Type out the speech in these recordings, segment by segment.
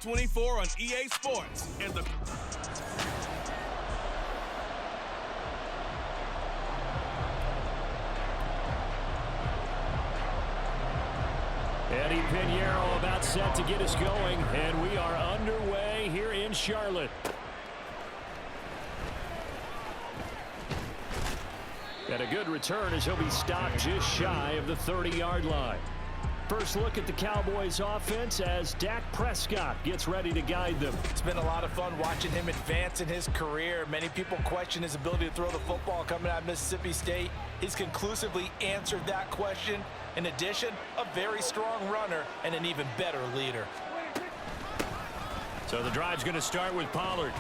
24 on EA Sports. And the Eddie Pinheiro about set to get us going, and we are underway here in Charlotte. And a good return as he'll be stopped just shy of the 30-yard line. First look at the Cowboys offense as Dak Prescott gets ready to guide them. It's been a lot of fun watching him advance in his career. Many people question his ability to throw the football coming out of Mississippi State. He's conclusively answered that question. In addition, a very strong runner and an even better leader. So the drive's going to start with Pollard.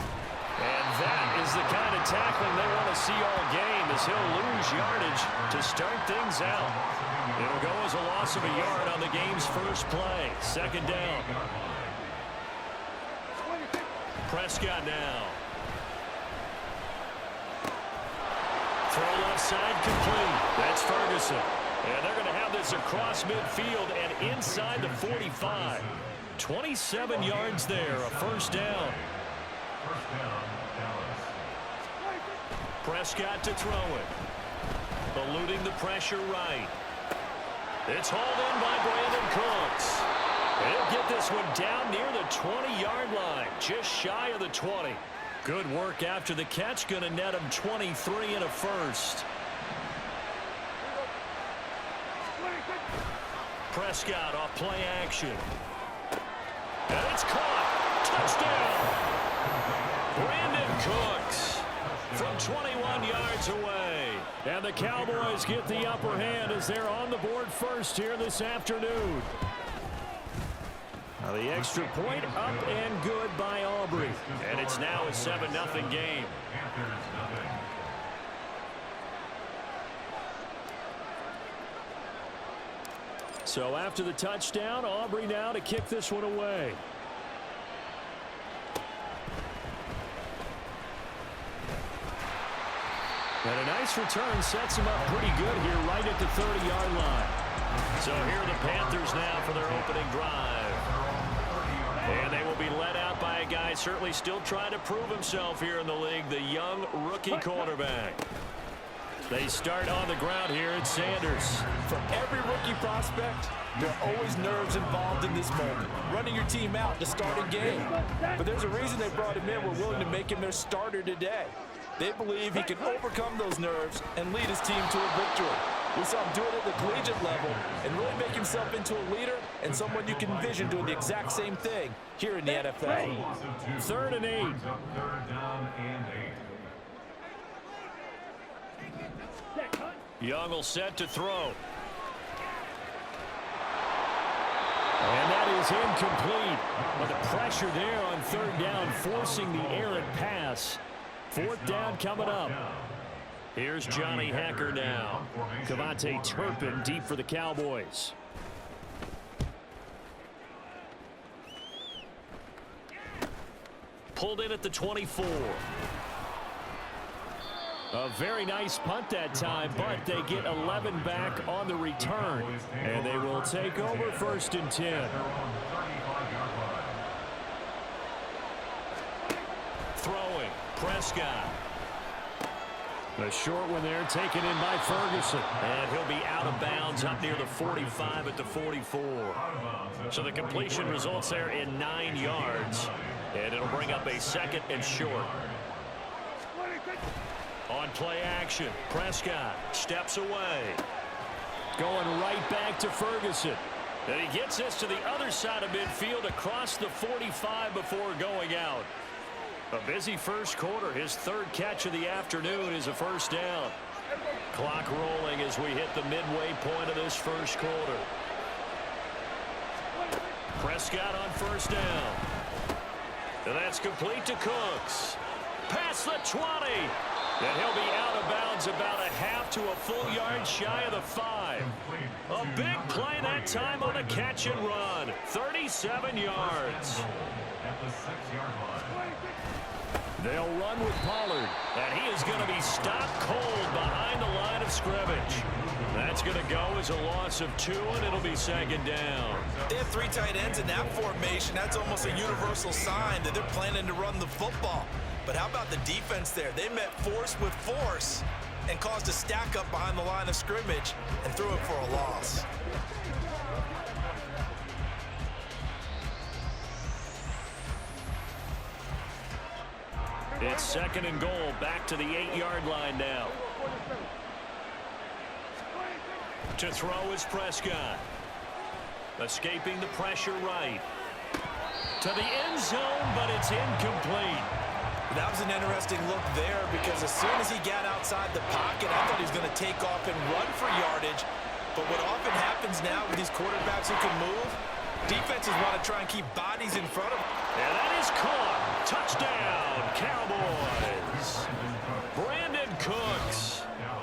And that is the kind of tackling they want to see all game as he'll lose yardage to start things out. It'll go as a loss of a yard on the game's first play. Second down. Prescott now. Throw left side complete. That's Ferguson. And they're going to have this across midfield and inside the 45. 27 yards there, a first down. Prescott to throw it. Eluding the pressure right. It's hauled in by Brandon Cooks. He'll get this one down near the 20-yard line, just shy of the 20. Good work after the catch, going to net him 23 and a first. Prescott off play action. And it's caught. Touchdown. Brandon Cooks from 21 yards away. And the Cowboys get the upper hand as they're on the board first here this afternoon. Now the extra point up and good by Aubrey. And it's now a 7-0 game. So after the touchdown, Aubrey now to kick this one away. And a nice return sets him up pretty good here right at the 30-yard line. So here are the Panthers now for their opening drive. And they will be led out by a guy certainly still trying to prove himself here in the league, the young rookie quarterback. They start on the ground here at Sanders. For every rookie prospect, there are always nerves involved in this moment. Running your team out to start a game. But there's a reason they brought him in. We're willing to make him their starter today. They believe he can overcome those nerves and lead his team to a victory. We saw him do it at the collegiate level and really make himself into a leader and someone you can envision doing the exact same thing here in the NFL. 3rd and 8. Young will set to throw. And that is incomplete. But the pressure there on 3rd down, forcing the errant pass. 4th down coming up. Here's Johnny Hacker now. Cavante Turpin deep for the Cowboys. Pulled in at the 24. A very nice punt that time, but they get 11 back on the return. And they will take over 1st and 10. Throwing, Prescott. A short one there taken in by Ferguson. And he'll be out of bounds up near the 45 at the 44. So the completion results there in 9 yards. And it'll bring up a 2nd and short. On play action, Prescott steps away. Going right back to Ferguson. And he gets this to the other side of midfield across the 45 before going out. A busy first quarter. His 3rd catch of the afternoon is a first down. Clock rolling as we hit the midway point of this first quarter. Prescott on 1st down. And that's complete to Cooks. Past the 20. And he'll be out of bounds about a half to a full yard shy of the 5. A big play that time on a catch and run. 37 yards. They'll run with Pollard, and he is going to be stopped cold behind the line of scrimmage. That's going to go as a loss of 2, and it'll be second down. They have 3 tight ends in that formation. That's almost a universal sign that they're planning to run the football. But how about the defense there? They met force with force and caused a stack up behind the line of scrimmage and threw it for a loss. It's second and goal, back to the 8-yard line now. To throw is Prescott. Escaping the pressure right. To the end zone, but it's incomplete. That was an interesting look there because as soon as he got outside the pocket, I thought he was going to take off and run for yardage. But what often happens now with these quarterbacks who can move, defenses want to try and keep bodies in front of them. And that is caught. Touchdown, Cowboys. Brandon Cooks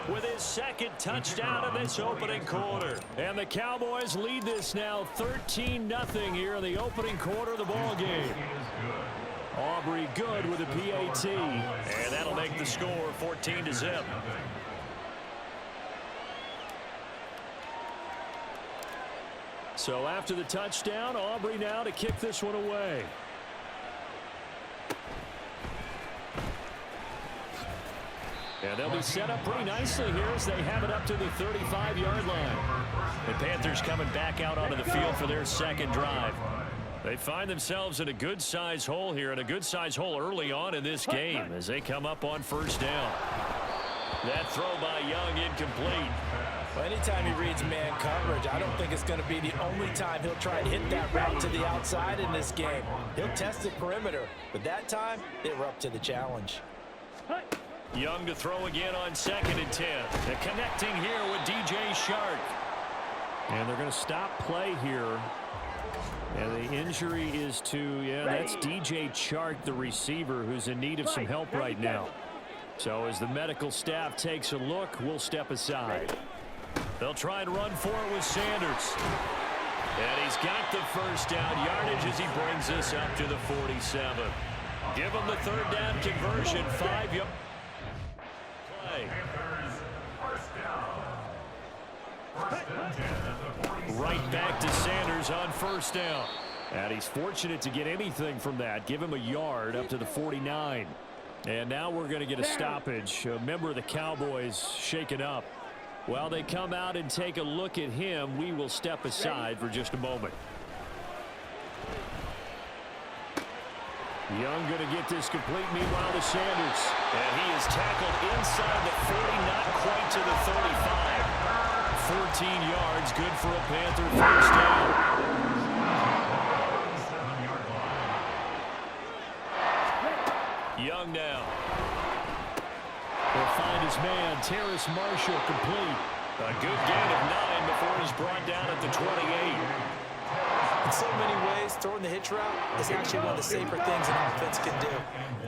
with his second touchdown of this opening quarter. And the Cowboys lead this now 13-0 here in the opening quarter of the ball game. Aubrey good with a PAT. And that'll make the score 14-0. So after the touchdown, Aubrey now to kick this one away. And they'll be set up pretty nicely here as they have it up to the 35-yard line. The Panthers coming back out onto the field for their second drive. They find themselves in a good-size hole here, and a good-size hole early on in this game as they come up on first down. That throw by Young incomplete. Well, anytime he reads man coverage, I don't think it's going to be the only time he'll try and hit that route to the outside in this game. He'll test the perimeter, but that time, they were up to the challenge. Young to throw again on 2nd and 10. They're connecting here with DJ Shark. And they're going to stop play here. And the injury is to, that's DJ Chark, the receiver, who's in need of some help right now. So as the medical staff takes a look, we'll step aside. They'll try and run for it with Sanders. And he's got the first down yardage as he brings this up to the 47. Give him the third down conversion, 5-yard play. Right back to Sanders on first down. And he's fortunate to get anything from that. Give him a yard up to the 49. And now we're going to get a stoppage. A member of the Cowboys shaken up. While they come out and take a look at him, we will step aside for just a moment. Young going to get this complete. Meanwhile to Sanders. And he is tackled inside the 40, not quite to the 35. 14 yards, good for a Panther first down. Young now. Will find his man, Terrace Marshall, complete. A good gain of 9 before he's brought down at the 28. In so many ways, throwing the hitch route is actually one of the safer things an offense can do.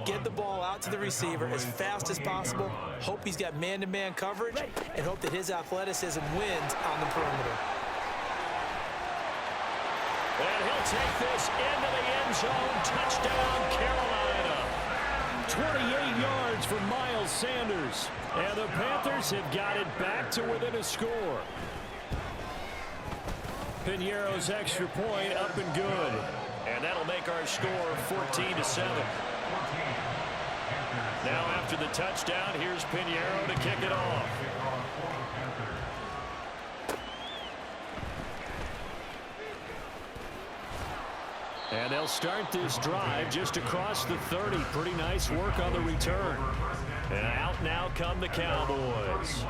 Get the ball out to the receiver as fast as possible, hope he's got man-to-man coverage, and hope that his athleticism wins on the perimeter. And he'll take this into the end zone. Touchdown, Carolina. 28 yards for Miles Sanders. And the Panthers have got it back to within a score. Piñeiro's extra point up and good. And that'll make our score 14-7. Now after the touchdown, here's Piñeiro to kick it off. And they'll start this drive just across the 30. Pretty nice work on the return. And out now come the Cowboys.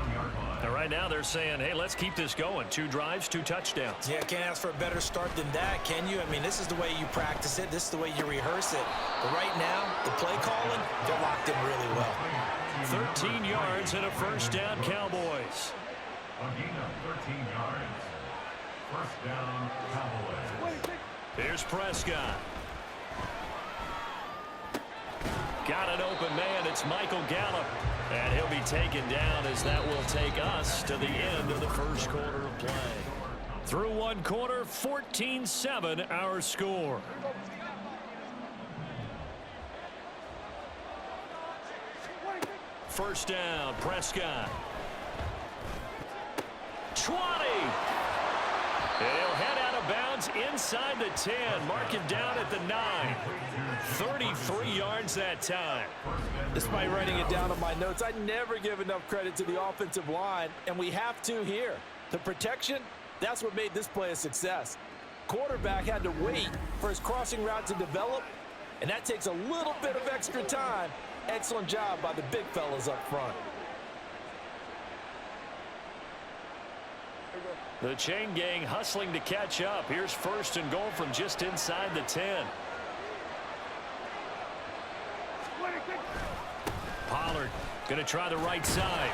And right now they're saying, hey, let's keep this going. 2 drives, 2 touchdowns. Yeah, can't ask for a better start than that, can you? I mean, this is the way you practice it. This is the way you rehearse it. But right now, the play calling, they're locked in really well. 13 yards and a first down, Cowboys. A gain of 13 yards. First down, Cowboys. Here's Prescott. Got an open man. It's Michael Gallup. And he'll be taken down as that will take us to the end of the first quarter of play. Through one quarter, 14-7 our score. first down. Prescott. 20. And he'll head out of bounds inside the 10. Mark him down at the 9. 33 yards that time. Despite writing it down on my notes, I never give enough credit to the offensive line, and we have to here. The protection, that's what made this play a success. Quarterback had to wait for his crossing route to develop, and that takes a little bit of extra time. Excellent job by the big fellas up front. The chain gang hustling to catch up. Here's first and goal from just inside the 10. Pollard going to try the right side.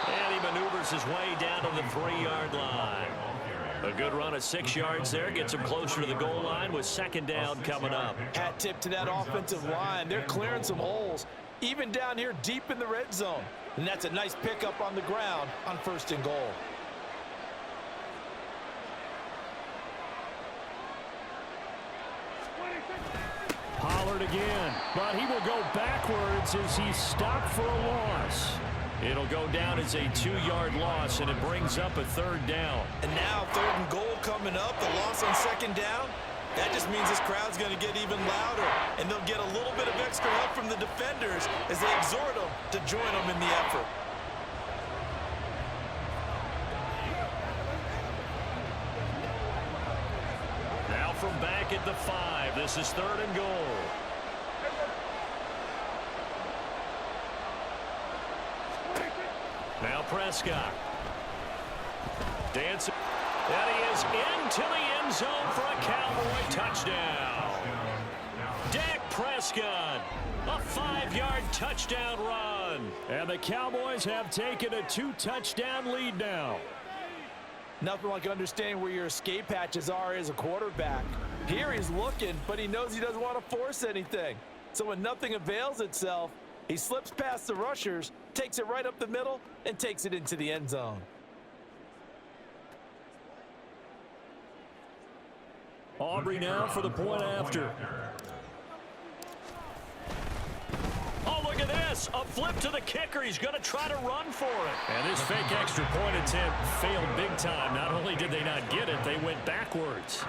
And he maneuvers his way down to the 3-yard line. A good run of 6 yards there. Gets him closer to the goal line with second down coming up. Hat tip to that offensive line. They're clearing some holes, even down here deep in the red zone. And that's a nice pickup on the ground on first and goal. Pollard again, but he will go backwards as he's stopped for a loss. It'll go down as a 2-yard loss, and it brings up a third down. And now third and goal coming up, the loss on second down. That just means this crowd's going to get even louder, and they'll get a little bit of extra help from the defenders as they exhort them to join them in the effort. Now from back at the 5, this is third and goal. Now Prescott. Dancing. And he is into the end zone for a Cowboy touchdown. Dak Prescott, a 5-yard touchdown run. And the Cowboys have taken a 2-touchdown lead now. Nothing like understanding where your escape hatches are as a quarterback. Here he's looking, but he knows he doesn't want to force anything. So when nothing avails itself, he slips past the rushers, takes it right up the middle, and takes it into the end zone. Aubrey now for the point after. Oh, look at this. A flip to the kicker. He's going to try to run for it. And this fake extra point attempt failed big time. Not only did they not get it, they went backwards.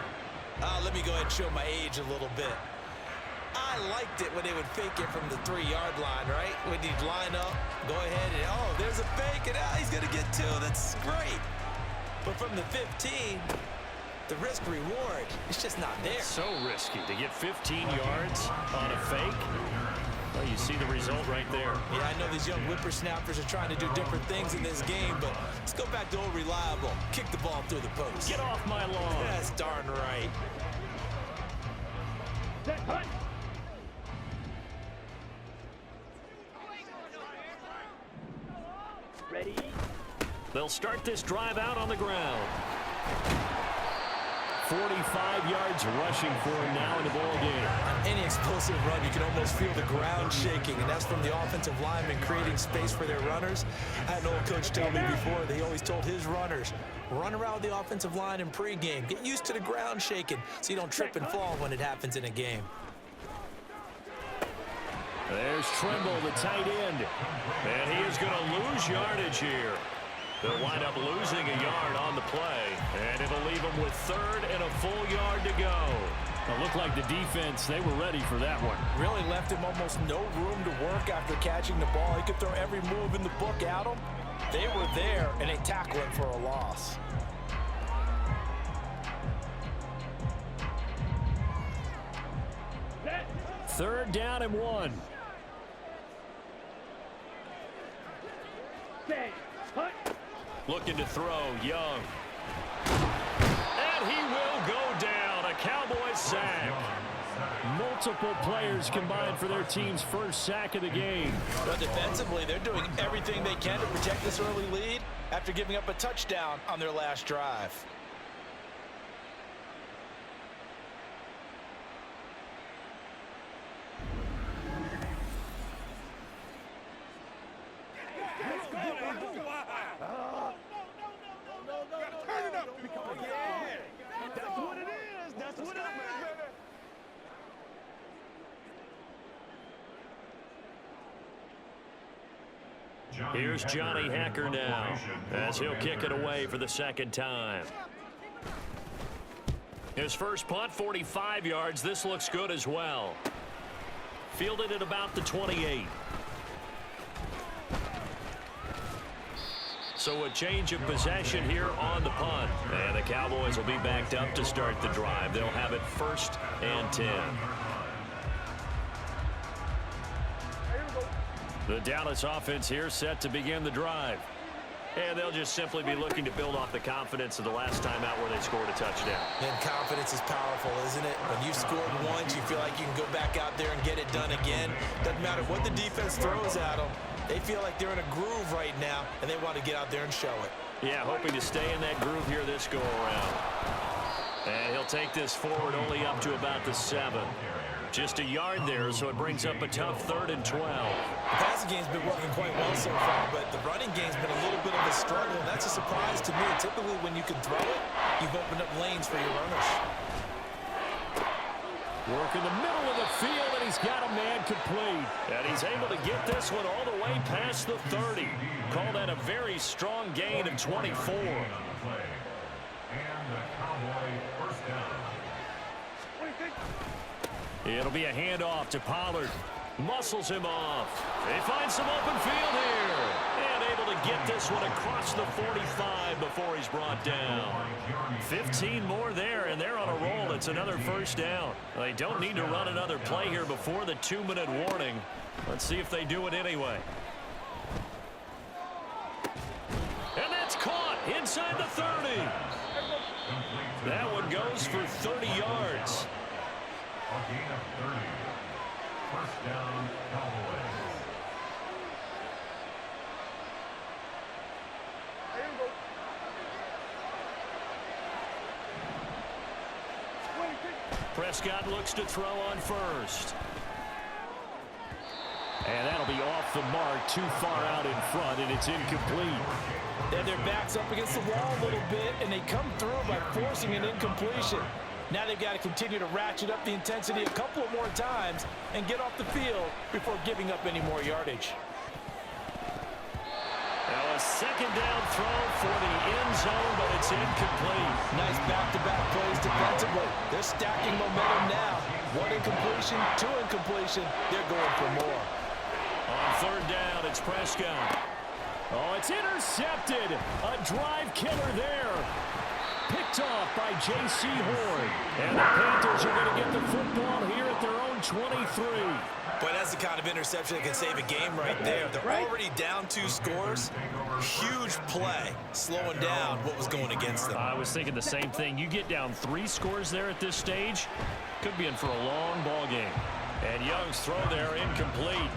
Let me go ahead and show my age a little bit. I liked it when they would fake it from the 3-yard line, right? When he'd line up, go ahead, and oh, there's a fake, and he's going to get 2. That's great. But from the 15, the risk-reward, it's just not there. So risky to get 15 yards on a fake. Well, you see the result right there. Yeah, I know these young whippersnappers are trying to do different things in this game, but let's go back to old reliable. Kick the ball through the post. Get off my lawn. That's darn right. Ready? They'll start this drive out on the ground. 45 yards rushing for him now in the ball game. On any explosive run, you can almost feel the ground shaking, and that's from the offensive linemen creating space for their runners. I had an old coach tell me before, they always told his runners, run around the offensive line in pregame. Get used to the ground shaking so you don't trip and fall when it happens in a game. There's Trimble, the tight end. And he is going to lose yardage here. They'll wind up losing a yard on the play, and it'll leave them with third and a full yard to go. It looked like the defense, they were ready for that one. Really left him almost no room to work after catching the ball. He could throw every move in the book at him. They were there, and they tackled him for a loss. Third down and 1. Looking to throw, Young. And he will go down. A Cowboys sack. Multiple players combined for their team's first sack of the game. But defensively, they're doing everything they can to protect this early lead after giving up a touchdown on their last drive. Here's Johnny Hacker now as he'll kick it away for the second time. His first punt, 45 yards. This looks good as well. Fielded at about the 28. So a change of possession here on the punt. And the Cowboys will be backed up to start the drive. They'll have it 1st and 10. The Dallas offense here set to begin the drive. And they'll just simply be looking to build off the confidence of the last time out where they scored a touchdown. And confidence is powerful, isn't it? When you've scored once, you feel like you can go back out there and get it done again. Doesn't matter what the defense throws at them. They feel like they're in a groove right now, and they want to get out there and show it. Yeah, hoping to stay in that groove here this go-around. And he'll take this forward only up to about the 7. Just a yard there, so it brings up a tough 3rd and 12. The passing game's been working quite well so far, but the running game's been a little bit of a struggle, and that's a surprise to me. Typically, when you can throw it, you've opened up lanes for your runners. Work in the middle of the field, and he's got a man complete. And he's able to get this one all the way past the 30. Call that a very strong gain of 24. And the Cowboy first down. It'll be a handoff to Pollard. Muscles him off. They find some open field here. And able to get this one across the 45 before he's brought down. 15 more there, and they're on a roll. It's another first down. They don't need to run another play here before the 2-minute warning. Let's see if they do it anyway. And that's caught inside the 30. That one goes for 30 yards. A gain of 30. First down, Cowboys. Prescott looks to throw on first. And that'll be off the mark, too far out in front, and it's incomplete. Then their backs up against the wall a little bit, and they come through by forcing an incompletion. Now they've got to continue to ratchet up the intensity a couple of more times and get off the field before giving up any more yardage. Now a second down throw for the end zone, but it's incomplete. Nice back-to-back plays defensively. They're stacking momentum now. 1 incompletion, 2 incompletion. They're going for more. On 3rd down, it's Prescott. Oh, it's intercepted. A drive killer there. Picked off by J.C. Horn. And the Panthers are going to get the football here at their own 23. Boy, that's the kind of interception that can save a game right there. They're already down 2 scores. Huge play, slowing down what was going against them. I was thinking the same thing. You get down 3 scores there at this stage, could be in for a long ball game. And Young's throw there incomplete.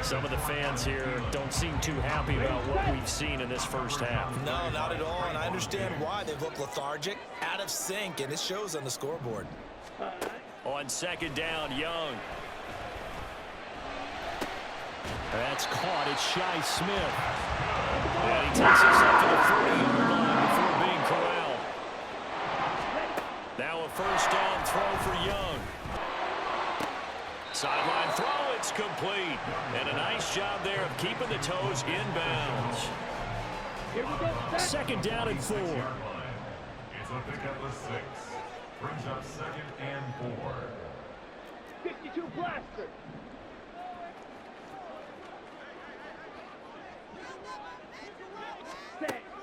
Some of the fans here don't seem too happy about what we've seen in this first half. No, not at all, and I understand why. They've looked lethargic, out of sync, and it shows on the scoreboard. On 2nd down, Young. That's caught. It's Shi Smith. And he takes us up to the 40-yard line before being corralled. Now a first down throw for Young. Sideline throw, it's complete. And a nice job there of keeping the toes inbounds. 2nd down and 4. It's a pickup of 6. Brings up 2nd and 4. 52 blaster.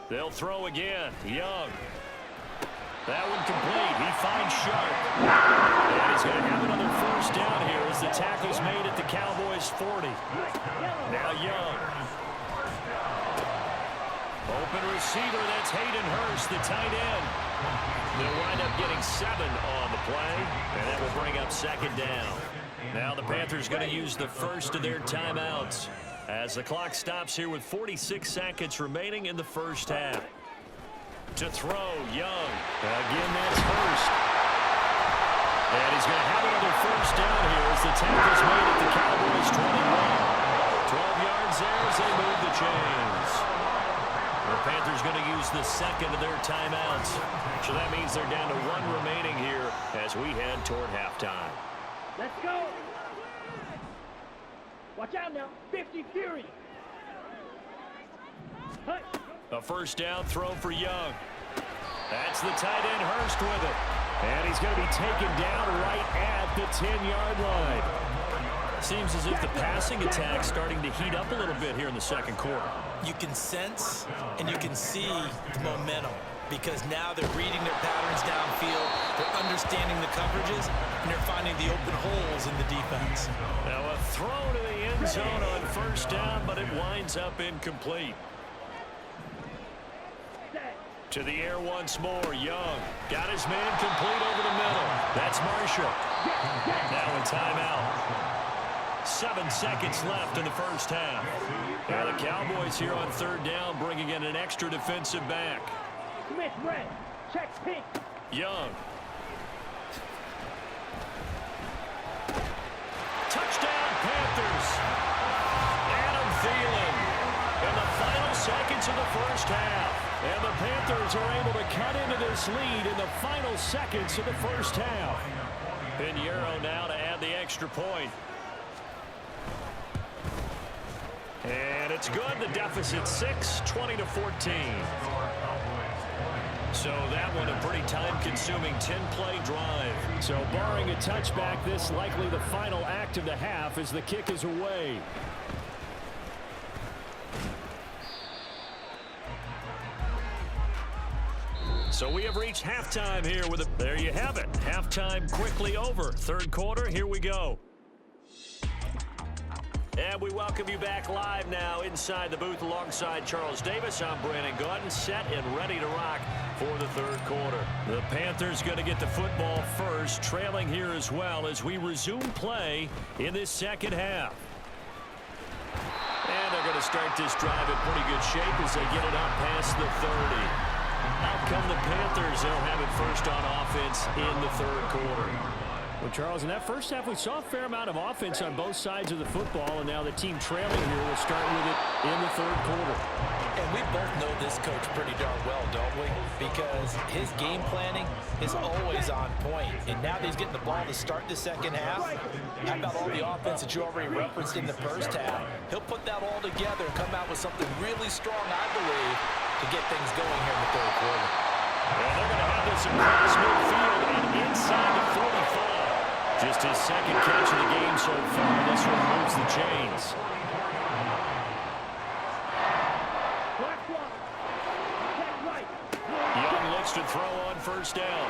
They'll throw again. Young. That one complete. He finds Sharp. And he's going to have another first down here as the tackle's made at the Cowboys' 40. Now Young. Open receiver. That's Hayden Hurst, the tight end. They'll wind up getting 7 on the play. And that will bring up 2nd down. Now the Panthers going to use the first of their timeouts as the clock stops here with 46 seconds remaining in the first half. To throw, Young. Again, that's Hurst. And he's going to have another first down here as the tackle's made at the Cowboys' 21. 12 yards there as they move the chains. The Panthers going to use the second of their timeouts. So that means they're down to 1 remaining here as we head toward halftime. Let's go. Watch out now. 50 Fury. A first down throw for Young. That's the tight end Hurst with it. And he's going to be taken down right at the 10-yard line. Seems as if the passing attack's starting to heat up a little bit here in the second quarter. You can sense and you can see the momentum because now they're reading their patterns downfield, they're understanding the coverages, and they're finding the open holes in the defense. Now a throw to the end zone on first down, but it winds up incomplete. To the air once more. Young got his man complete over the middle. That's Marshall. Now a timeout. 7 seconds left in the first half. Now the Cowboys here on third down, bringing in an extra defensive back. Smith red. Check pink. Young. Touchdown Panthers. Adam Thielen in the final seconds of the first half. And the Panthers are able to cut into this lead in the final seconds of the first half. Pinheiro now to add the extra point. And it's good. The deficit 6, 20-14. So that one a pretty time-consuming 10-play drive. So barring a touchback, this likely the final act of the half as the kick is away. So we have reached halftime here with a... There you have it. Halftime quickly over. Third quarter, here we go. And we welcome you back live now inside the booth alongside Charles Davis. I'm Brandon Gaudin, set and ready to rock for the third quarter. The Panthers going to get the football first, trailing here as well as we resume play in this second half. And they're going to start this drive in pretty good shape as they get it up past the 30. Out come the Panthers. They'll have it first on offense in the third quarter. Well, Charles, in that first half, we saw a fair amount of offense on both sides of the football, and now the team trailing here will start with it in the third quarter. And we both know this coach pretty darn well, don't we? Because his game planning is always on point. And now that he's getting the ball to start the second half, how about all the offense that you already referenced in the first half? He'll put that all together and come out with something really strong, I believe, to get things going here in the third quarter. And they're going to have this across midfield and inside the 45. Just his second catch of the game so far. This one moves the chains. Young looks to throw on first down.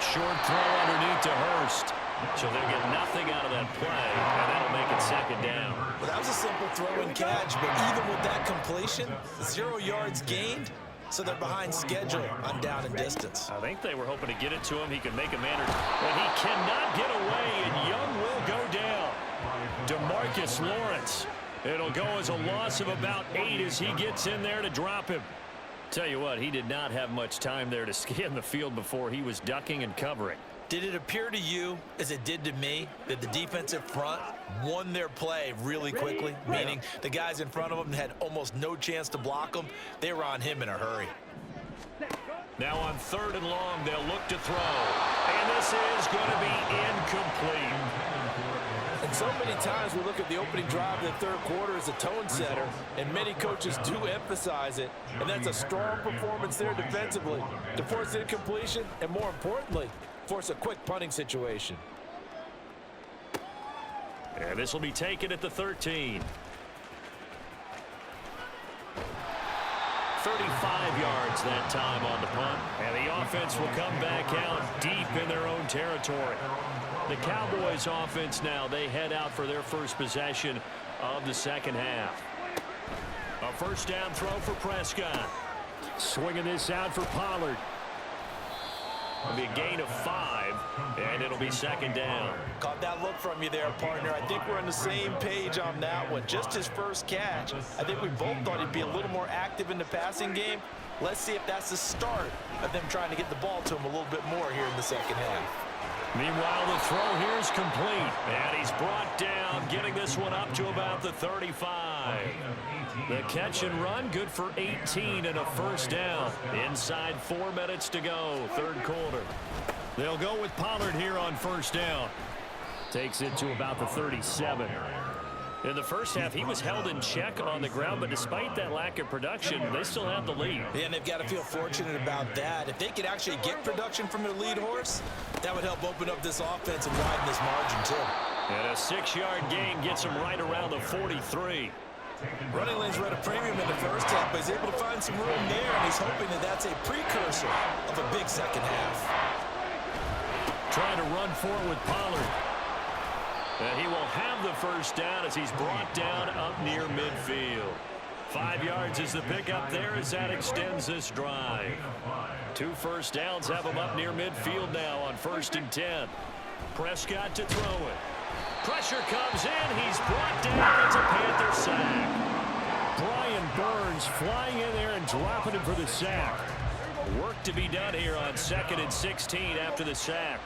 Short throw underneath to Hurst. So they'll get nothing out of that play, and that'll make it second down. Well, that was a simple throw and catch, but even with that completion, 0 yards gained, so they're behind schedule on down and distance. I think they were hoping to get it to him. He can make a man, but he cannot get away, and Young will go down. DeMarcus Lawrence. It'll go as a loss of about 8 as he gets in there to drop him. Tell you what, he did not have much time there to scan the field before he was ducking and covering. Did it appear to you, as it did to me, that the defensive front won their play really quickly? Meaning the guys in front of them had almost no chance to block them. They were on him in a hurry. Now on third and long, they'll look to throw. And this is going to be incomplete. And so many times we look at the opening drive of the third quarter as a tone setter, and many coaches do emphasize it. And that's a strong performance there defensively to force incompletion and, more importantly, force a quick punting situation. And this will be taken at the 13. 35 yards that time on the punt. And the offense will come back out deep in their own territory. The Cowboys offense now, they head out for their first possession of the second half. A first down throw for Prescott. Swinging this out for Pollard. It'll be a gain of 5, and it'll be second down. Caught that look from you there, partner. I think we're on the same page on that one. Just his first catch. I think we both thought he'd be a little more active in the passing game. Let's see if that's the start of them trying to get the ball to him a little bit more here in the second half. Meanwhile, the throw here is complete. And he's brought down, getting this one up to about the 35. The catch and run, good for 18 and a first down. Inside 4 minutes to go, third quarter. They'll go with Pollard here on first down. Takes it to about the 37. In the first half, he was held in check on the ground, but despite that lack of production, they still have the lead. Yeah, and they've got to feel fortunate about that. If they could actually get production from their lead horse, that would help open up this offense and widen this margin, too. And a 6-yard gain gets him right around the 43. Running lanes were at a premium in the first half, but he's able to find some room there, and he's hoping that that's a precursor of a big second half. Trying to run forward with Pollard. And he will have the first down as he's brought down up near midfield. 5 yards is the pickup there as that extends this drive. 2 first downs have him up near midfield now on 1st and 10. Prescott to throw it. Pressure comes in. He's brought down. It's a Panther sack. Brian Burns flying in there and dropping him for the sack. Work to be done here on 2nd and 16 after the sack.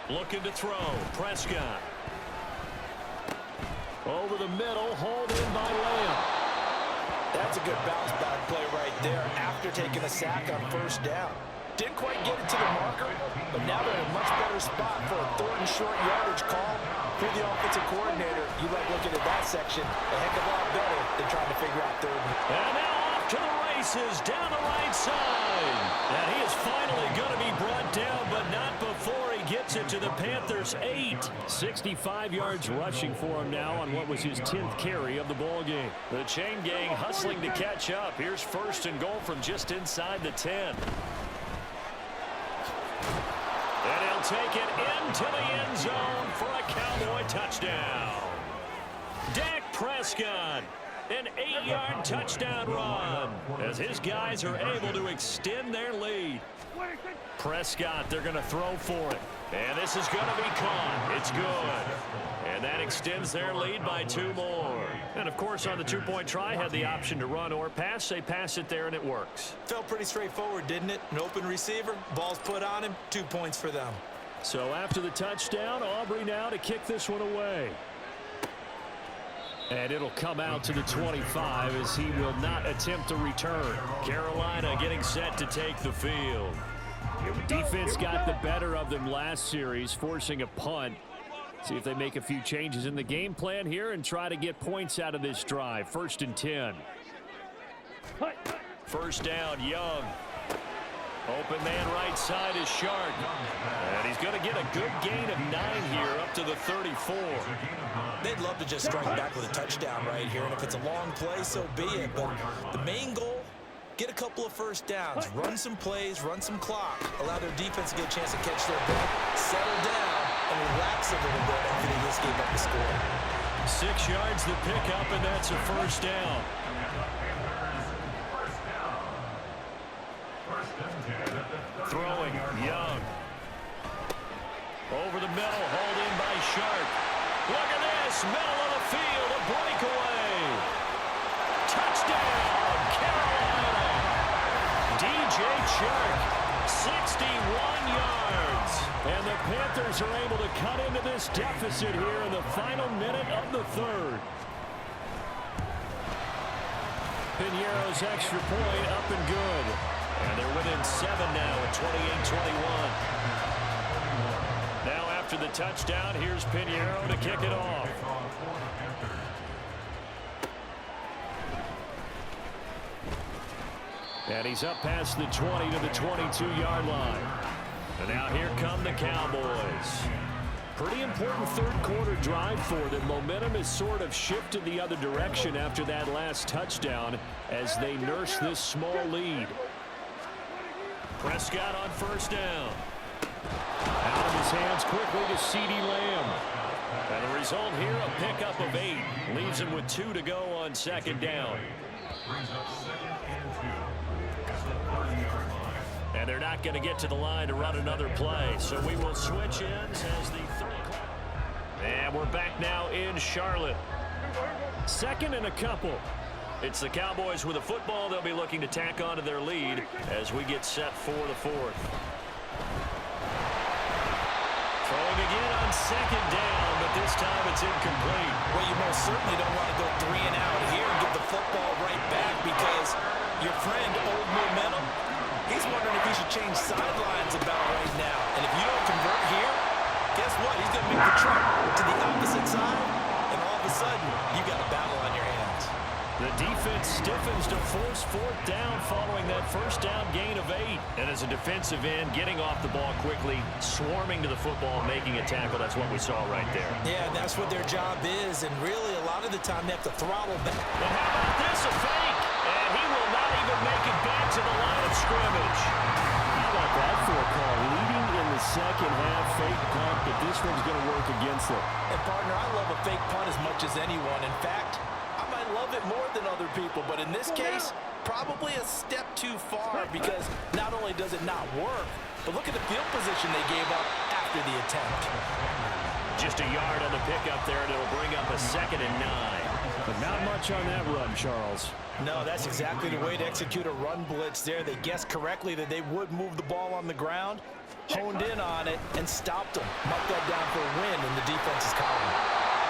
Looking to throw. Prescott. Over the middle. Hauled in by Lamb. That's a good bounce back play right there after taking a sack on 1st down. Didn't quite get it to the marker, but now they're in a much better spot for a 3rd and short yardage call. For the offensive coordinator, you like looking at that section a heck of a lot better than trying to figure out 3rd. And now off to the races down the right side. And he is finally going to be brought down, but not before he gets it to the Panthers' 8. 65 yards rushing for him now on what was his 10th carry of the ball game. The chain gang hustling to catch up. Here's 1st and goal from just inside the 10. And he'll take it into the end zone for a Cowboy touchdown. Dak Prescott, an 8-yard touchdown run as his guys are able to extend their lead. Prescott, they're going to throw for it. And this is going to be caught. It's good. And that extends their lead by 2 more. And, of course, on the 2-point try, had the option to run or pass. They pass it there, and it works. Felt pretty straightforward, didn't it? An open receiver, ball's put on him, 2 points for them. So after the touchdown, Aubrey now to kick this one away. And it'll come out to the 25 as he will not attempt a return. Carolina getting set to take the field. Defense got the better of them last series, forcing a punt. See if they make a few changes in the game plan here and try to get points out of this drive. 1st and 10. 1st down, Young. Open man right side is Shark. And he's going to get a good gain of 9 here up to the 34. They'd love to just strike back with a touchdown right here, and if it's a long play, so be it. But the main goal, get a couple of 1st downs, run some plays, run some clock, allow their defense to get a chance to catch their breath, settle down, and relax a little bit after they just gave up the score. 6 yards the pickup, and that's a 1st down. Throwing, Young. Over the middle, hauled in by Shark. Look at this, middle of the field, a breakaway. Touchdown, Carolina. DJ Shark, 61 yards. And the Panthers are able to cut into this deficit here in the final minute of the 3rd. Piñeiro's extra point up and good. And they're within 7 now at 28-21. Now after the touchdown, here's Piñeiro to kick it off. And he's up past the 20 to the 22-yard line. And now here come the Cowboys. Pretty important 3rd quarter drive for them. Momentum has sort of shifted the other direction after that last touchdown as they nurse this small lead. Prescott on 1st down. Out of his hands quickly to CeeDee Lamb. And the result here, a pickup of 8. Leaves him with 2 to go on 2nd down. And they're not going to get to the line to run another play. So we will switch ends as the 3rd. And we're back now in Charlotte. 2nd and a couple. It's the Cowboys with a football. They'll be looking to tack onto their lead as we get set for the 4th. Throwing again on 2nd down, but this time it's incomplete. Well, you most certainly don't want to go 3 and out here and get the football right back because your friend, Old Momentum, he's wondering if he should change sidelines about right now. And if you don't convert here, guess what? He's going to make the trek to the opposite side, and all of a sudden, you got a battle on your hands. The defense stiffens to force fourth down following that first down gain of 8. And as a defensive end, getting off the ball quickly, swarming to the football, making a tackle, that's what we saw right there. Yeah, that's what their job is, and really a lot of the time they have to throttle back. And how about this, a fake? And he will not even make it back to the line of scrimmage. How about that for a call? Leading in the second half, fake punt, but this one's going to work against them. And partner, I love a fake punt as much as anyone. In fact, I might love it more than other people, but in this case, probably a step too far because not only does it not work, but look at the field position they gave up after the attempt. Just a yard on the pickup there, and it'll bring up a 2nd and 9. But not much on that run, Charles. No, that's exactly the way to execute a run blitz there. They guessed correctly that they would move the ball on the ground, honed in on it, and stopped them. Marked that down for a win in the defense's column.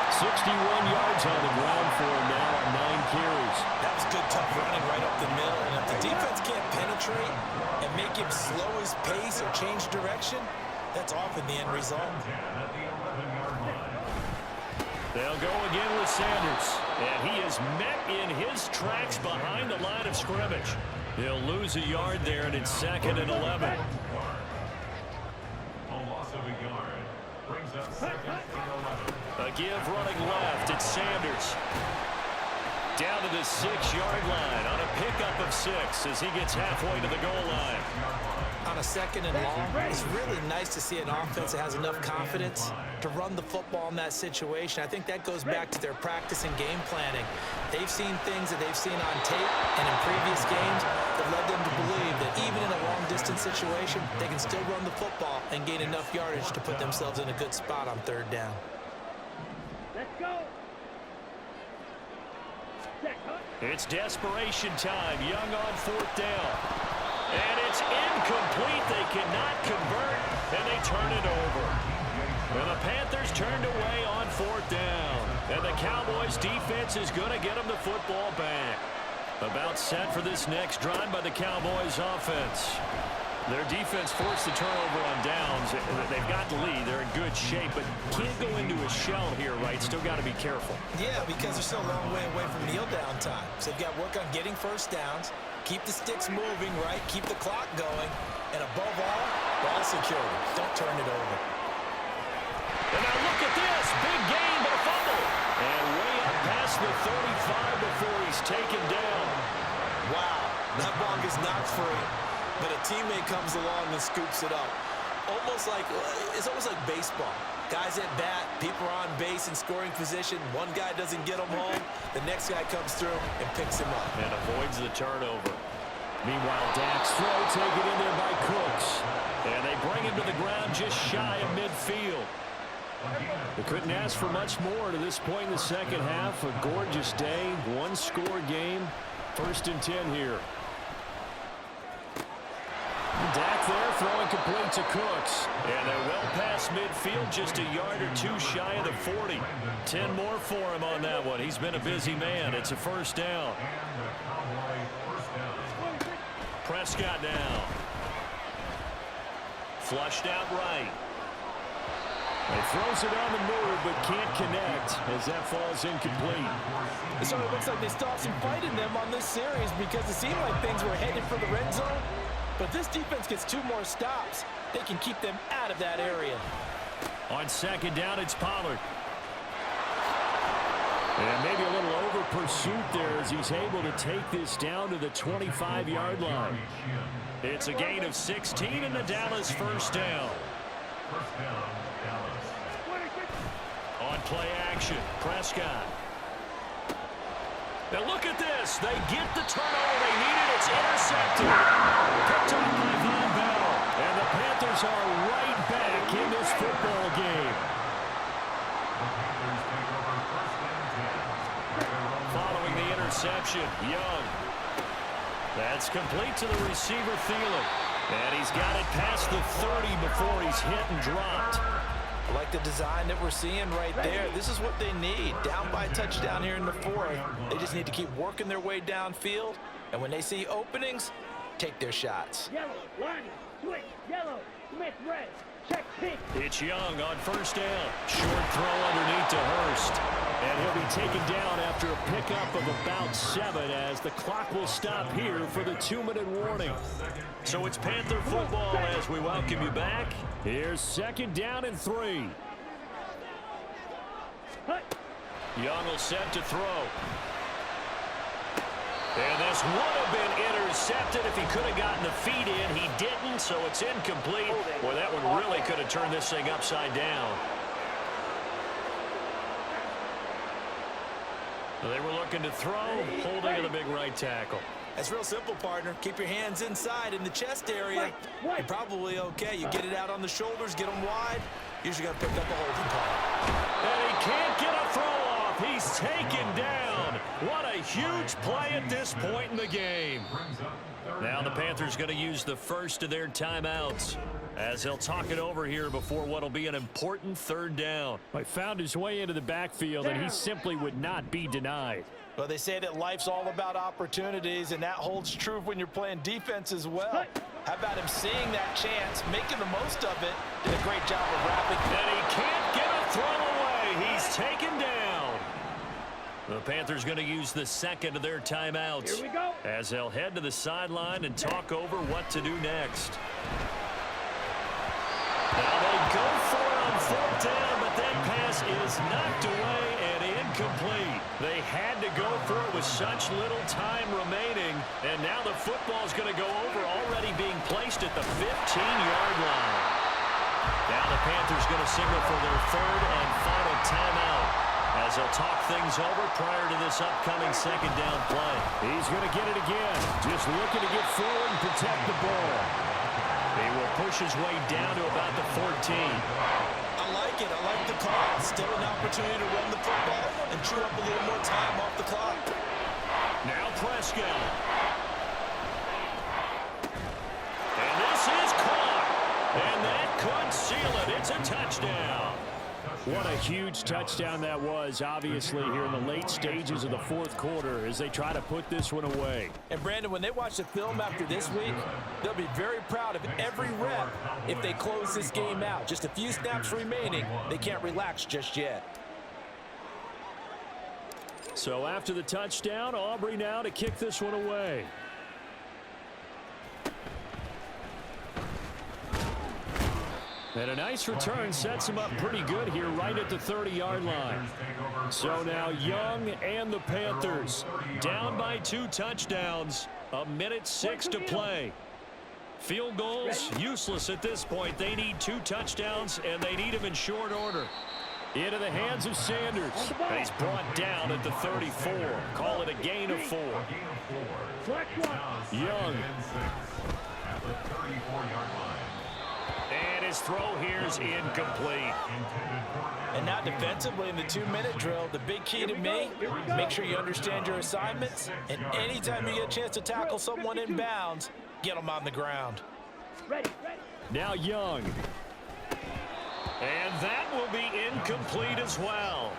61 yards on the ground for him now on 9 carries. That was good, tough running right up the middle. And if the defense can't penetrate and make him slow his pace or change direction, that's often the end result. They'll go again with Sanders. And he is met in his tracks behind the line of scrimmage. He'll lose a yard there, and it's 2nd and 11. A loss of a yard brings up 2nd and 11. A give running left. It's Sanders. Down to the 6-yard line on a pickup of 6 as he gets halfway to the goal line. On a 2nd and long, it's really nice to see an offense that has enough confidence to run the football in that situation. I think that goes back to their practice and game planning. They've seen things that they've seen on tape and in previous games that led them to believe that even in a long-distance situation, they can still run the football and gain enough yardage to put themselves in a good spot on 3rd down. Let's go. It's desperation time. Young on 4th down. And it's incomplete. They cannot convert, and they turn it over. And the Panthers turned away on 4th down. And the Cowboys defense is going to get them the football back. About set for this next drive by the Cowboys offense. Their defense forced the turnover on downs. They've got the lead. They're in good shape, but can't go into a shell here, right? Still got to be careful. Yeah, because they're still a long way away from kneel down time. So they've got to work on getting first downs, keep the sticks moving, right? Keep the clock going. And above all, ball security. Don't turn it over. And now look at this. Big gain, but a fumble. And way up past the 35 before he's taken down. Wow, that ball gets knocked free, but a teammate comes along and scoops it up. It's almost like baseball. Guys at bat, people are on base in scoring position. One guy doesn't get him home. The next guy comes through and picks him up. And avoids the turnover. Meanwhile, Dak's throw taken in there by Cooks. And they bring him to the ground just shy of midfield. They couldn't ask for much more to this point in the second half. A gorgeous day, one-score game. 1st and 10 here. Dak there throwing complete to Cooks. And they're well past midfield, just a yard or 2 shy of the 40. 10 more for him on that one. He's been a busy man. It's a 1st down. Prescott now. Flushed out right. He throws it on the move, but can't connect as that falls incomplete. It sort of looks like they still have some fight in them on this series because it seemed like things were headed for the red zone. But this defense gets 2 more stops. They can keep them out of that area. On 2nd down, it's Pollard. And maybe a little over pursuit there as he's able to take this down to the 25-yard line. It's a gain of 16 and the Dallas 1st down. On play action, Prescott. Now look at this. They get the turnover they needed. It's intercepted. Picked up by Von Bell. And the Panthers are right back in this football game. Following the interception, Young. That's complete to the receiver, Thielen. And he's got it past the 30 before he's hit and dropped. I like the design that we're seeing right there. This is what they need. Down by a touchdown here in the 4th. They just need to keep working their way downfield. And when they see openings, take their shots. Yellow, line, switch, yellow, Smith, red. It's Young on first down. Short throw underneath to Hurst. And he'll be taken down after a pickup of about 7 as the clock will stop here for the 2-minute warning. So it's Panther football as we welcome you back. Here's 2nd down and 3. Young will set to throw. And this would have been intercepted if he could have gotten the feet in. He didn't, so it's incomplete. Boy, that one really could have turned this thing upside down. They were looking to throw, holding of the big right tackle. That's real simple, partner. Keep your hands inside in the chest area. You're probably okay. You get it out on the shoulders, get them wide. Usually got to pick up a holding call. And he can't get a throw off. He's taken down. What a huge play at this point in the game. Now the Panthers going to use the first of their timeouts as they'll talk it over here before what will be an important 3rd down. He found his way into the backfield, and he simply would not be denied. Well, they say that life's all about opportunities, and that holds true when you're playing defense as well. How about him seeing that chance, making the most of it, did a great job of wrapping. And he can't get a throw away. He's taken down. The Panthers going to use the 2nd of their timeouts. Here we go. As they'll head to the sideline and talk over what to do next. Now they go for it on 4th down, but that pass is knocked away and incomplete. They had to go for it with such little time remaining, and now the football's going to go over, already being placed at the 15-yard line. Now the Panthers going to signal for their 3rd and final timeout as they'll talk things over prior to this upcoming 2nd down play. He's going to get it again, just looking to get forward and protect the ball. He will push his way down to about the 14. I like it. I like the call. Still an opportunity to run the football and chew up a little more time off the clock. Now Prescott. And this is caught. And that could seal it. It's a touchdown. What a huge touchdown that was, obviously, here in the late stages of the 4th quarter as they try to put this one away. And, Brandon, when they watch the film after this week, they'll be very proud of every rep if they close this game out. Just a few snaps remaining. They can't relax just yet. So after the touchdown, Aubrey now to kick this one away. And a nice return sets him up pretty good here right at the 30-yard line. So now Young and the Panthers Down by 2 touchdowns. 1:06 to play. Field goals useless at this point. They need 2 touchdowns, and they need them in short order. into the hands of Sanders. And he's brought down at the 34. Call it a gain of 4. Young. At the 34-yard line. And his throw here is incomplete. And now defensively in the 2-minute drill, the big key to me, make sure you understand your assignments. And anytime you get a chance to tackle someone in bounds, get them on the ground. Now Young. And that will be incomplete as well.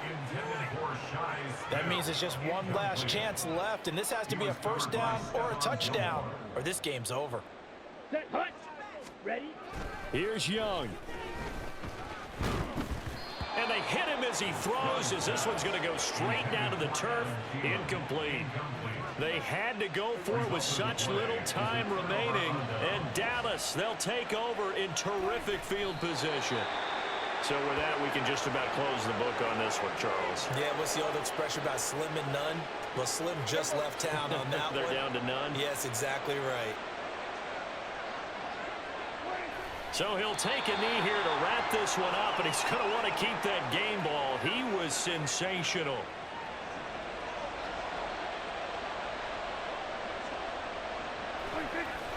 That means it's just one last chance left, and this has to be a first down or a touchdown, or this game's over. Ready? Here's Young. And they hit him as he throws, as this one's going to go straight down to the turf. Incomplete. They had to go for it with such little time remaining. And Dallas, they'll take over in terrific field position. So with that, we can just about close the book on this one, Charles. Yeah, what's the old expression about slim and none? Well, Slim just left town on that They're one. down to none? Yes, exactly right. So he'll take a knee here to wrap this one up, and he's going to want to keep that game ball. He was sensational.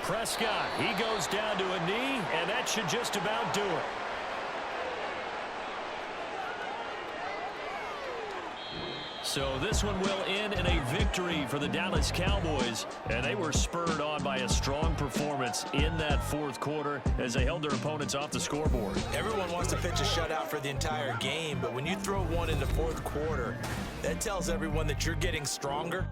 Prescott, he goes down to a knee, and that should just about do it. So this one will end in a victory for the Dallas Cowboys, and they were spurred on by a strong performance in that fourth quarter as they held their opponents off the scoreboard. Everyone wants to pitch a shutout for the entire game, but when you throw one in the fourth quarter, that tells everyone that you're getting stronger